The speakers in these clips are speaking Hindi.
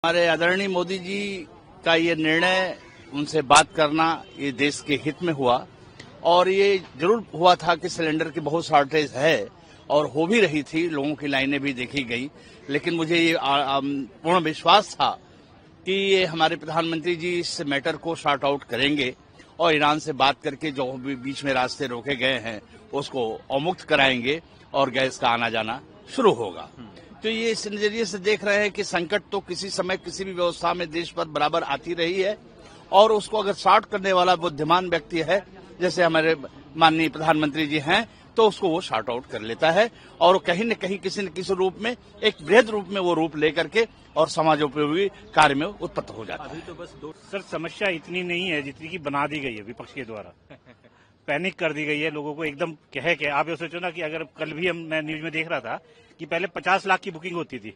हमारे आदरणीय मोदी जी का ये निर्णय, उनसे बात करना, ये देश के हित में हुआ। और ये जरूर हुआ था कि सिलेंडर की बहुत शॉर्टेज है और हो भी रही थी, लोगों की लाइनें भी देखी गई। लेकिन मुझे ये पूर्ण विश्वास था कि ये हमारे प्रधानमंत्री जी इस मैटर को सॉर्ट आउट करेंगे और ईरान से बात करके जो भी बीच में रास्ते रोके गए हैं उसको अवमुक्त कराएंगे और गैस का आना जाना शुरू होगा। तो ये इस नजरिए से देख रहे हैं कि संकट तो किसी समय किसी भी व्यवस्था में देश पर बराबर आती रही है और उसको अगर सॉर्ट करने वाला बुद्धिमान व्यक्ति है, जैसे हमारे माननीय प्रधानमंत्री जी हैं, तो उसको वो सॉर्ट आउट कर लेता है और कहीं न कहीं किसी न किसी रूप में, एक बृहद रूप में वो रूप लेकर के और समाजोपयोगी कार्य में उत्पन्न हो जाता है। अभी तो बस सर समस्या इतनी नहीं है जितनी की बना दी गई है विपक्ष के द्वारा। पैनिक कर दी गई है लोगों को एकदम कह के। आप ये सोचो ना कि अगर कल भी मैं न्यूज में देख रहा था कि पहले 50 लाख की बुकिंग होती थी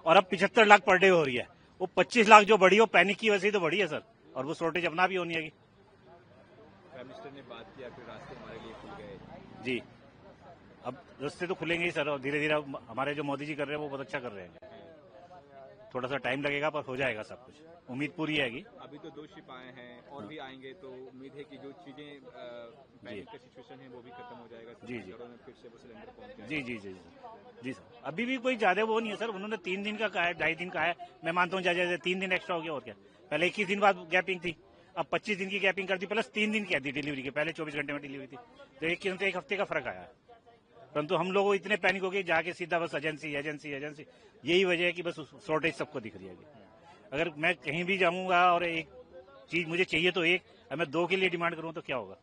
और अब 75 लाख पर डे हो रही है। वो 25 लाख जो बढ़ी, वो पैनिक की वजह से तो बढ़ी है सर, और वो शॉर्टेज अपना भी होनी है। प्राइम मिनिस्टर ने बात किया, फिर रास्ते हमारे लिए खुल गए। जी, अब रास्ते तो खुलेंगे ही सर, और धीरे धीरे हमारे जो मोदी जी कर रहे हैं वो बहुत अच्छा कर रहे हैं। थोड़ा सा टाइम लगेगा पर हो जाएगा सब कुछ, उम्मीद पूरी है। अभी तो 2 शिप आए हैं और भी आएंगे, तो उम्मीद है कि जो चीजें पैनिक का सिचुएशन है वो भी खत्म हो जाएगा। जी जी, फिर से वो सिलेंडर पहुंच जाएगा। जी जी जी जी सर, अभी भी कोई ज्यादा वो नहीं है सर। उन्होंने 3 दिन का कहा है, 2.5 दिन का है। मैं मानता हूँ जैसे 3 दिन एक्स्ट्रा हो गया और क्या। पहले 21 दिन बाद गैपिंग थी, अब 25 दिन की गैपिंग कर दी, प्लस 3 दिन की दी डिलीवरी के। पहले 24 घंटे में डिलीवरी थी, तो एक हफ्ते का फर्क आया। परंतु हम लोग इतने पैनिक हो गए जाके सीधा बस एजेंसी एजेंसी एजेंसी। यही वजह है कि बस शॉर्टेज सबको दिख रही है। अगर मैं कहीं भी जाऊंगा और एक चीज मुझे चाहिए तो एक, मैं 2 के लिए डिमांड करूं तो क्या होगा।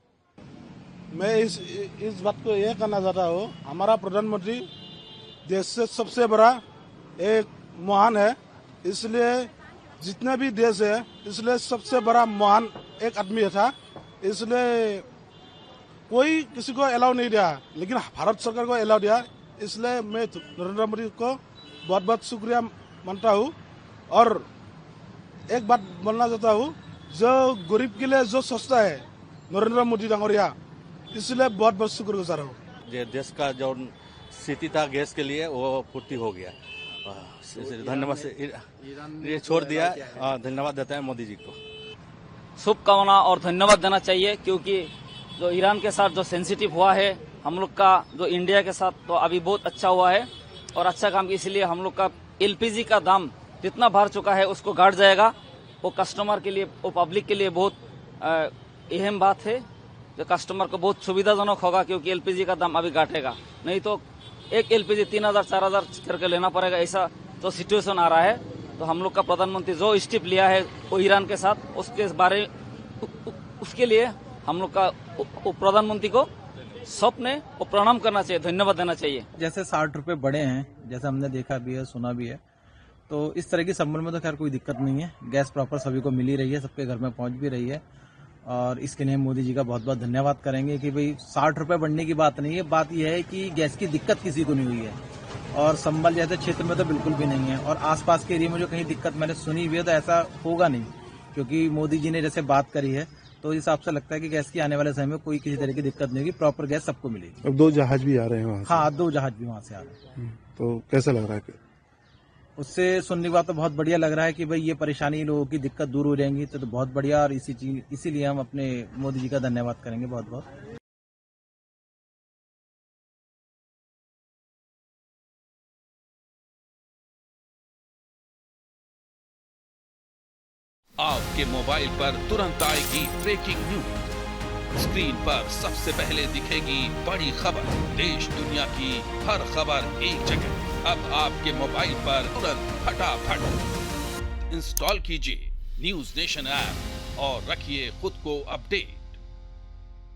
मैं इस बात को यह कहना चाहता हूँ, हमारा प्रधानमंत्री देश से सबसे बड़ा एक महान है, इसलिए जितने भी देश है इसलिए सबसे बड़ा महान एक आदमी था, इसलिए कोई किसी को अलाउ नहीं दिया, लेकिन भारत सरकार को अलाउ दिया। इसलिए मैं नरेंद्र मोदी को बहुत बहुत शुक्रिया मानता हूँ। और एक बात बोलना चाहता हूँ, जो गरीब के लिए जो सोचता है नरेंद्र मोदी डांगोरिया, इसलिए बहुत बहुत शुक्रगुजार हूँ। देश का जो स्थिति था गैस के लिए वो पूर्ति हो गया। धन्यवाद से ये छोड़ दिया। धन्यवाद देते हैं मोदी जी को। शुभकामना और धन्यवाद देना चाहिए, क्योंकि जो ईरान के साथ जो सेंसिटिव हुआ है हम लोग का, जो इंडिया के साथ तो अभी बहुत अच्छा हुआ है और अच्छा काम, इसलिए हम लोग का एलपीजी का दाम जितना बढ़ चुका है उसको घट जाएगा। वो कस्टमर के लिए, वो पब्लिक के लिए बहुत अहम बात है, जो कस्टमर को बहुत सुविधाजनक होगा, क्योंकि एलपीजी का दाम अभी घटेगा। नहीं तो एक एलपीजी 3000-4000 करके लेना पड़ेगा, ऐसा तो सिचुएशन आ रहा है। तो हम लोग का प्रधानमंत्री जो स्टेप लिया है वो ईरान के साथ, उसके लिए हम लोग का प्रधानमंत्री को सबने वो प्रणाम करना चाहिए, धन्यवाद देना चाहिए। जैसे 60 रुपए बढ़े हैं, जैसे हमने देखा भी है, सुना भी है, तो इस तरह की संबंध में तो खैर कोई दिक्कत नहीं है। गैस प्रॉपर सभी को मिल ही रही है, सबके घर में पहुंच भी रही है, और इसके लिए मोदी जी का बहुत बहुत धन्यवाद करेंगे कि भाई 60 रुपए बढ़ने की बात नहीं है, बात यह है कि गैस की दिक्कत किसी को नहीं हुई है। और संभल जैसे क्षेत्र में तो बिल्कुल भी नहीं है, और आसपास के एरिया में जो कहीं दिक्कत मैंने सुनी हुई है तो ऐसा होगा नहीं, क्योंकि मोदी जी ने जैसे बात करी है तो इस हिसाब से लगता है कि गैस की आने वाले समय में कोई किसी तरह की दिक्कत नहीं होगी, प्रॉपर गैस सबको मिलेगी। अब 2 जहाज भी आ रहे हैं वहाँ से। हाँ, 2 जहाज भी वहाँ से आ रहे हैं। तो कैसा लग रहा है? उससे सुनने के बाद तो बहुत बढ़िया लग रहा है कि भाई ये परेशानी, लोगों की दिक्कत दूर हो जाएंगी, तो बहुत बढ़िया। और इसीलिए हम अपने मोदी जी का धन्यवाद करेंगे बहुत बहुत। आपके मोबाइल पर तुरंत आएगी ब्रेकिंग न्यूज। स्क्रीन पर सबसे पहले दिखेगी बड़ी खबर। देश दुनिया की हर खबर एक जगह, अब आपके मोबाइल पर तुरंत फटाफट। इंस्टॉल कीजिए न्यूज नेशन ऐप और रखिए खुद को अपडेट।